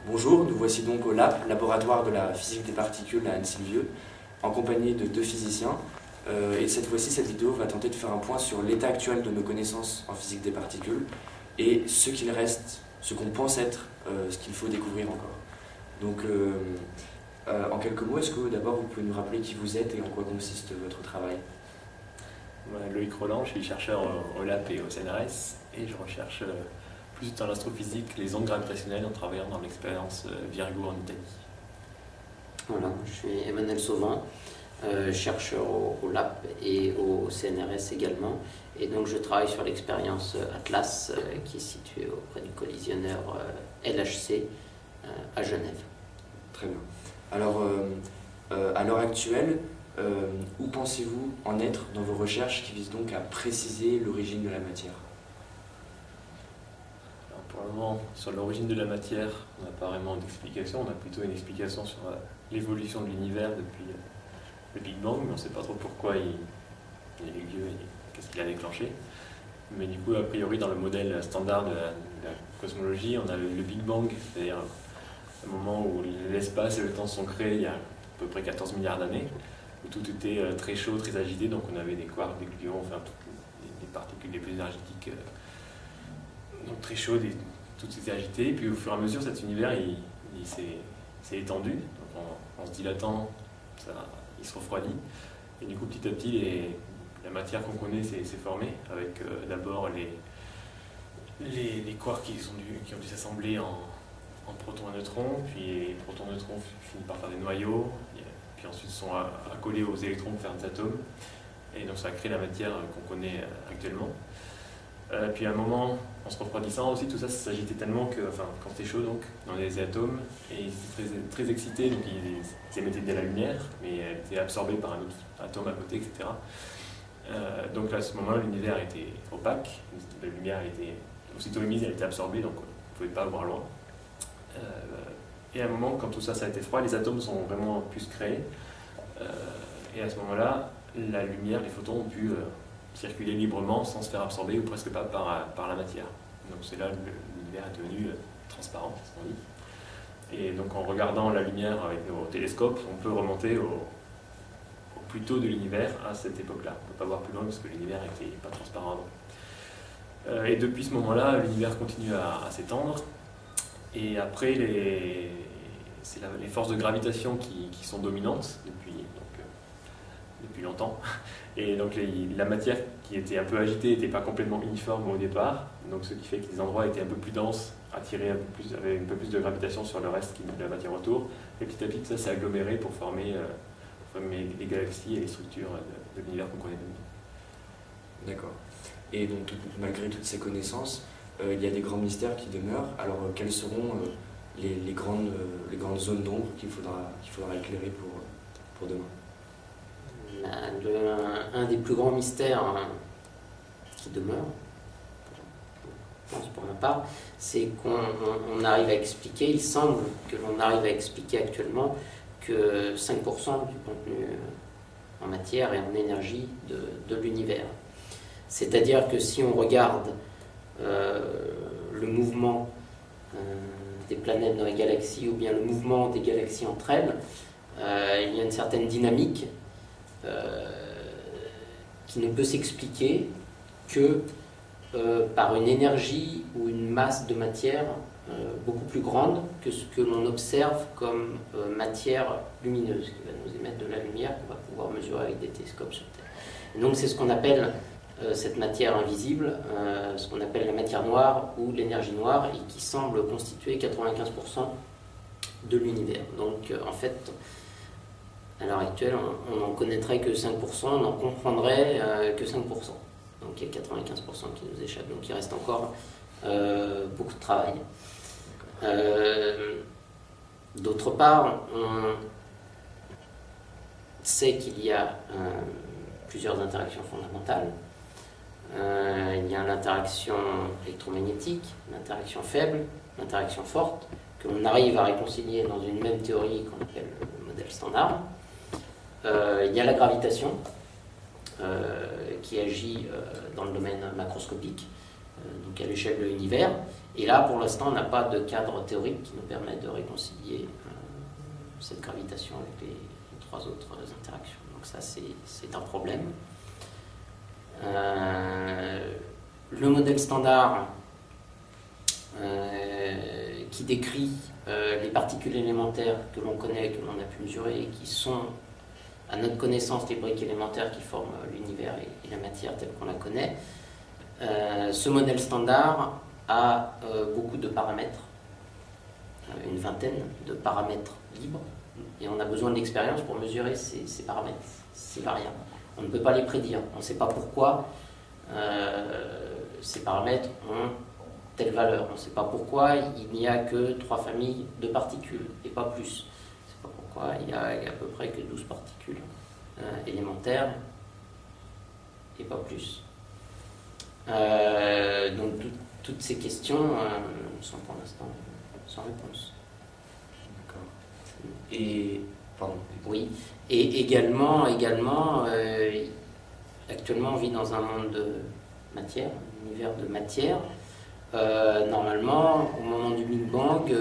Bonjour, nous voici donc au LAP, laboratoire de la physique des particules à Anne-Sylvieux, en compagnie de deux physiciens. Et cette fois-ci, cette vidéo va tenter de faire un point sur l'état actuel de nos connaissances en physique des particules et ce qu'il reste, ce qu'on pense être, ce qu'il faut découvrir encore. Donc, en quelques mots, est-ce que d'abord vous pouvez nous rappeler qui vous êtes et en quoi consiste votre travail? Loïc Roland, je suis chercheur au LAP et au CNRS et je recherche plus dans l'astrophysique les ondes gravitationnelles en travaillant dans l'expérience Virgo en Italie. Voilà, je suis Emmanuel Sauvant, chercheur au LAP et au CNRS également. Et donc je travaille sur l'expérience Atlas qui est située auprès du collisionneur LHC à Genève. Très bien. Alors, à l'heure actuelle, où pensez-vous en être dans vos recherches qui visent donc à préciser l'origine de la matière? Alors, pour le moment, sur l'origine de la matière, on n'a pas vraiment d'explication, on a plutôt une explication sur l'évolution de l'univers depuis le Big Bang, mais on ne sait pas trop pourquoi il a eu lieu et qu'est-ce qu'il a déclenché. Mais du coup, a priori, dans le modèle standard de la cosmologie, on a le Big Bang, c'est-à-dire le moment où l'espace et le temps sont créés il y a à peu près 14 milliards d'années, où tout était très chaud, très agité, donc on avait des quarks, des gluons, enfin les particules les plus énergétiques, donc très chaudes et tout était agité. Et puis au fur et à mesure, cet univers il s'est étendu, donc en se dilatant, il se refroidit. Et du coup, petit à petit, la matière qu'on connaît s'est formée, avec d'abord les quarks qui ont dû s'assembler en protons et neutrons, puis les protons et neutrons finissent par faire des noyaux, puis ensuite sont accolés aux électrons pour faire des atomes, et donc ça a créé la matière qu'on connaît actuellement. Puis à un moment, en se refroidissant aussi, tout ça s'agitait tellement que, enfin, quand c'était chaud donc, dans les atomes, et ils étaient très excités, donc ils émettaient de la lumière, mais elle était absorbée par un autre atome à côté, etc. Donc là, à ce moment-là, l'univers était opaque, la lumière était aussitôt émise, elle était absorbée, donc on ne pouvait pas voir loin. Et à un moment, quand tout ça a été froid, les atomes sont vraiment pu se créer. Et à ce moment-là, la lumière, les photons ont pu circuler librement sans se faire absorber ou presque pas par la matière. Donc c'est là que l'univers est devenu transparent, c'est ce qu'on dit. Et donc en regardant la lumière avec nos télescopes, on peut remonter au plus tôt de l'univers à cette époque-là. On ne peut pas voir plus loin parce que l'univers n'était pas transparent avant. Et depuis ce moment-là, l'univers continue à s'étendre. Et après, c'est les forces de gravitation qui sont dominantes depuis longtemps. Et donc la matière qui était un peu agitée n'était pas complètement uniforme au départ. Donc ce qui fait que les endroits étaient un peu plus denses, attirés avec un peu plus de gravitation sur le reste de la matière autour. Et petit à petit, ça s'est aggloméré pour former les galaxies et les structures de l'univers qu'on connaît maintenant. D'accord. Et donc malgré toutes ces connaissances, il y a des grands mystères qui demeurent. Alors, quelles seront les grandes zones d'ombre qu'il faudra éclairer pour demain? Un des plus grands mystères qui demeure, je pense pour ma part, c'est qu'on arrive à expliquer, il semble que l'on arrive à expliquer actuellement que 5% du contenu en matière et en énergie de l'univers. C'est-à-dire que si on regarde le mouvement des planètes dans les galaxies ou bien le mouvement des galaxies entre elles, il y a une certaine dynamique qui ne peut s'expliquer que par une énergie ou une masse de matière beaucoup plus grande que ce que l'on observe comme matière lumineuse, qui va nous émettre de la lumière qu'on va pouvoir mesurer avec des télescopes sur Terre. Et donc c'est ce qu'on appelle cette matière invisible, ce qu'on appelle la matière noire ou l'énergie noire, et qui semble constituer 95% de l'univers. Donc en fait, à l'heure actuelle, on n'en connaîtrait que 5%, on n'en comprendrait que 5%. Donc il y a 95% qui nous échappent, donc il reste encore beaucoup de travail. D'autre part, on sait qu'il y a plusieurs interactions fondamentales. Il y a l'interaction électromagnétique, l'interaction faible, l'interaction forte, que l'on arrive à réconcilier dans une même théorie qu'on appelle le modèle standard. Il y a la gravitation qui agit dans le domaine macroscopique, donc à l'échelle de l'univers. Et là, pour l'instant, on n'a pas de cadre théorique qui nous permet de réconcilier cette gravitation avec les trois autres interactions. Donc ça, c'est un problème. Le modèle standard qui décrit les particules élémentaires que l'on connaît, que l'on a pu mesurer, et qui sont, à notre connaissance, les briques élémentaires qui forment l'univers et la matière telle qu'on la connaît. Ce modèle standard a beaucoup de paramètres, une vingtaine de paramètres libres, et on a besoin de l'expérience pour mesurer ces paramètres, ces variables. On ne peut pas les prédire, on ne sait pas pourquoi ces paramètres ont telle valeur, on ne sait pas pourquoi il n'y a que 3 familles de particules, et pas plus. On ne sait pas pourquoi il y a à peu près que 12 particules élémentaires, et pas plus. Donc toutes ces questions sont pour l'instant sans réponse. D'accord. Et pardon. Oui. Et également, actuellement, on vit dans un monde de matière, un univers de matière. Normalement, au moment du Big Bang,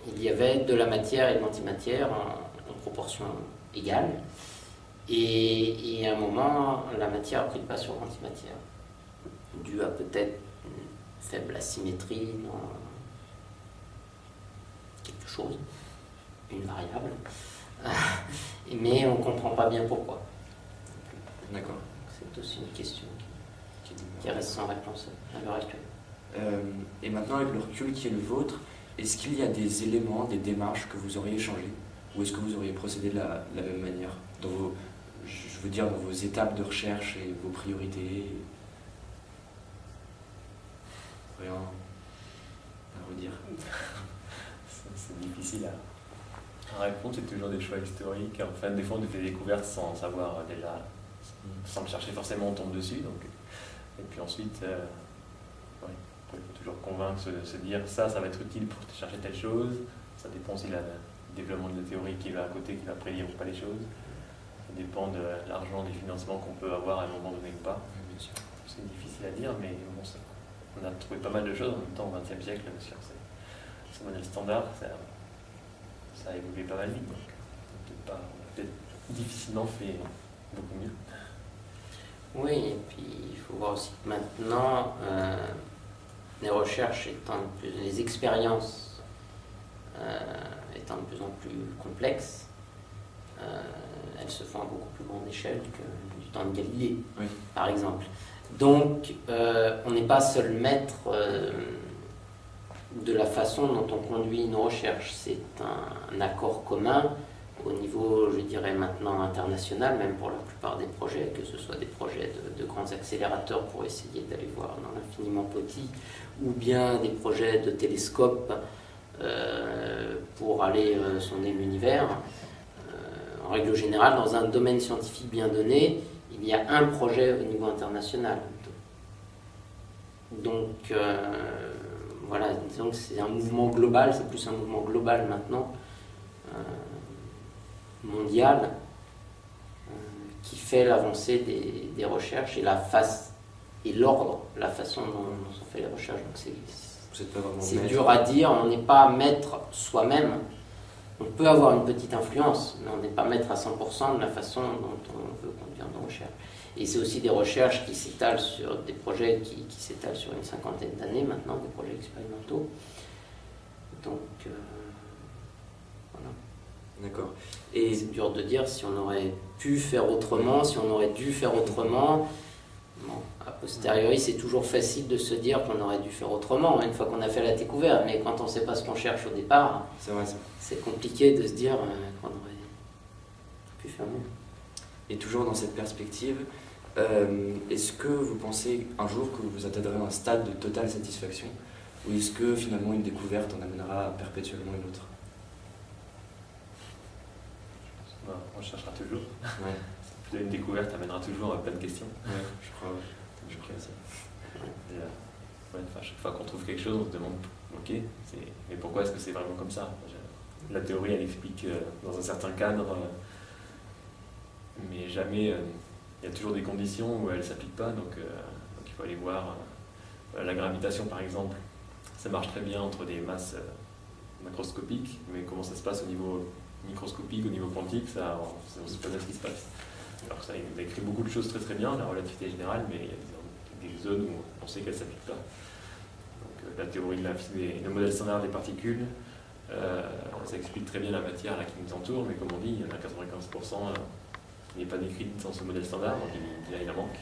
il y avait de la matière et de l'antimatière en proportion égale. Et à un moment, la matière a pris le pas sur l'antimatière, dû à peut-être une faible asymétrie dans quelque chose, une variable, mais on ne comprend pas bien pourquoi. D'accord. C'est aussi une question qui reste sans réponse à l'heure actuelle. Et maintenant, avec le recul qui est le vôtre, est-ce qu'il y a des éléments, des démarches que vous auriez changées, ou est-ce que vous auriez procédé de la même manière dans vos, je veux dire, dans vos étapes de recherche et vos priorités? Rien à redire. C'est difficile à répondre, c'est toujours des choix historiques. Enfin, des fois, on fait des découvertes sans savoir déjà, sans le chercher forcément, on tombe dessus. Donc. Et puis ensuite, il faut toujours convaincre, se dire ça va être utile pour chercher telle chose. Ça dépend aussi du développement de la théorie qui va à côté, qui va prédire ou pas les choses. Ça dépend de l'argent, des financements qu'on peut avoir à un moment donné ou pas. C'est difficile à dire, mais bon, on a trouvé pas mal de choses en même temps au XXe siècle sur ce modèle standard. Ça a évolué pas mal vite, donc on a peut-être difficilement fait beaucoup mieux. Oui, et puis il faut voir aussi que maintenant, les recherches étant les expériences étant de plus en plus complexes, elles se font à beaucoup plus grande échelle que du temps de Galilée, oui, par exemple. Donc, on n'est pas seul maître de la façon dont on conduit nos recherches. C'est un accord commun au niveau, je dirais maintenant international, même pour la plupart des projets, que ce soit des projets de grands accélérateurs pour essayer d'aller voir dans l'infiniment petit, ou bien des projets de télescopes pour aller sonder l'univers. En règle générale, dans un domaine scientifique bien donné, il y a un projet au niveau international. Donc, voilà, disons que c'est un mouvement global, c'est plus un mouvement global maintenant, mondial, qui fait l'avancée des recherches et l'ordre, la façon dont sont faites les recherches. Donc c'est dur à dire, on n'est pas maître soi-même. On peut avoir une petite influence, mais on n'est pas maître à 100% de la façon dont on veut conduire nos recherches. Et c'est aussi des recherches qui s'étalent sur des projets qui s'étalent sur une cinquantaine d'années maintenant, des projets expérimentaux. Donc, voilà. D'accord. Et c'est dur de dire si on aurait pu faire autrement, si on aurait dû faire autrement. Bon, a posteriori, c'est toujours facile de se dire qu'on aurait dû faire autrement une fois qu'on a fait la découverte, mais quand on ne sait pas ce qu'on cherche au départ, c'est compliqué de se dire qu'on aurait pu faire mieux. Et toujours dans cette perspective, est-ce que vous pensez un jour que vous atteindrez un stade de totale satisfaction, ou est-ce que finalement une découverte en amènera perpétuellement une autre? On cherchera toujours. Ouais. Une découverte amènera toujours à plein de questions. Ouais, je crois aussi. Et, chaque fois qu'on trouve quelque chose, on se demande ok, mais pourquoi est-ce que c'est vraiment comme ça? La théorie, elle explique dans un certain cadre, mais jamais il y a toujours des conditions où elle ne s'applique pas, donc il faut aller voir. La gravitation, par exemple, ça marche très bien entre des masses macroscopiques, mais comment ça se passe au niveau microscopique, au niveau quantique, on ne sait pas bien ce qui se passe. Alors ça, il écrit beaucoup de choses très très bien, la relativité générale, mais il y a des zones où on sait qu'elle ne s'applique pas. Donc la théorie de le modèle standard des particules, ça explique très bien la matière là, qui nous entoure, mais comme on dit, il y en a 95% qui n'est pas décrite dans ce modèle standard, donc il en manque.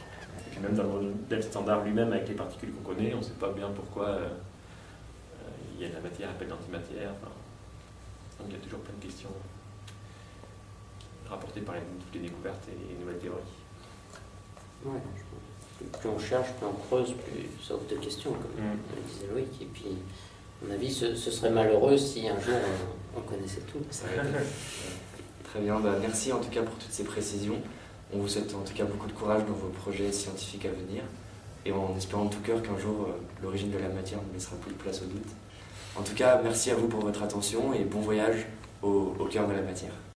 Et puis même dans le modèle standard lui-même, avec les particules qu'on connaît, on ne sait pas bien pourquoi il y a de la matière appelée d'antimatière. Donc il y a toujours plein de questions rapportées par toutes les découvertes et les nouvelles théories. Ouais, plus on cherche, plus on creuse, plus ça ouvre de questions, comme disait Loïc. Et puis, à mon avis, ce serait malheureux si un jour on connaissait tout. Très bien, merci en tout cas pour toutes ces précisions. On vous souhaite en tout cas beaucoup de courage dans vos projets scientifiques à venir. Et en espérant de tout cœur qu'un jour, l'origine de la matière ne laissera plus de place au doute. En tout cas, merci à vous pour votre attention et bon voyage au cœur de la matière.